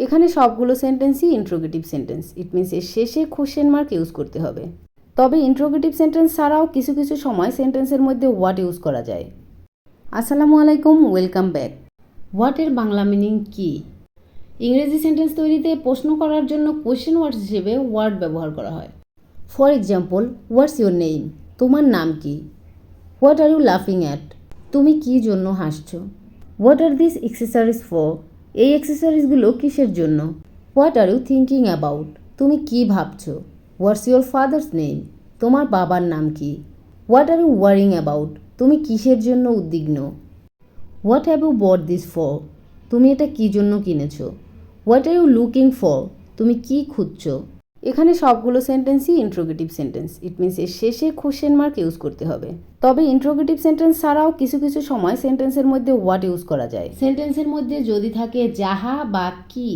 এখানে সবগুলো সেন্টেন্সই interrogative sentence. It means এর শেষে কোশ্চেন মার্ক ইউজ করতে হবে। তবে ইন্ট্রোগেটিভ সেন্টেন্স ছাড়াও কিছু কিছু সময় সেন্টেন্সের মধ্যে হোয়াট ইউজ করা যায়। আসসালামু আলাইকুম, ওয়েলকাম ব্যাক। হোয়াটের বাংলা মিনিং কী? ইংরেজি সেন্টেন্স তৈরিতে প্রশ্ন করার জন্য কোয়েশ্চেন ওয়ার্ড হিসেবে ওয়ার্ড ব্যবহার করা হয়। For example, what's your name? তোমার নাম কি? হোয়াট আর ইউ লাফিং অ্যাট? তুমি কী জন্য হাসছো? What are this accessories for? এই এক্সেসরিজগুলো কিসের জন্য? What are you thinking about? তুমি কী ভাবছো? What's your father's name? তোমার বাবার নাম কি? What are you worrying about? তুমি কিসের জন্য উদ্বিগ্ন? What have you bought this for? তুমি এটা কী জন্য কিনেছো? What are you looking for? তুমি কী খুঁজছো? এখানে সবগুলো সেন্টেন্সই ইন্ট্রোগেটিভ সেন্টেন্স। ইট মিনস এর শেষে কোশ্চেন মার্ক ইউজ করতে হবে। তবে ইন্ট্রোগেটিভ সেন্টেন্স ছাড়াও কিছু কিছু সময় সেন্টেন্সের মধ্যে হোয়াট ইউজ করা যায়। সেন্টেন্সের মধ্যে যদি থাকে যাহা বা কি,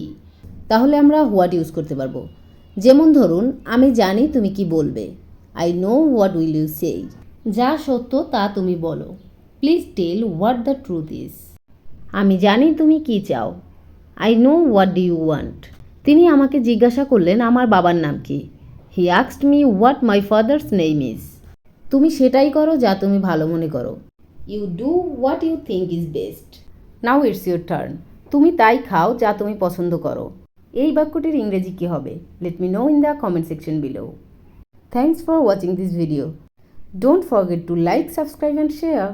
তাহলে আমরা হোয়াট ইউজ করতে পারবো। যেমন ধরুন, আমি জানি তুমি কি বলবে। I know what will you say. যা সত্য তা তুমি বলো। Please tell what the truth is. আমি জানি তুমি কি চাও। I know what do you want. তিনি আমাকে জিজ্ঞাসা করলেন আমার বাবার নাম কি। He asked me what my father's name is. তুমি সেটাই করো যা তুমি ভালো মনে করো। You do what you think is best. Now it's your turn. তুমি তাই খাও যা তুমি পছন্দ করো। এই বাক্যটির ইংরেজি কী হবে? Let me no in the comment section below. Thanks for watching this video. Don't forget to like, subscribe and share.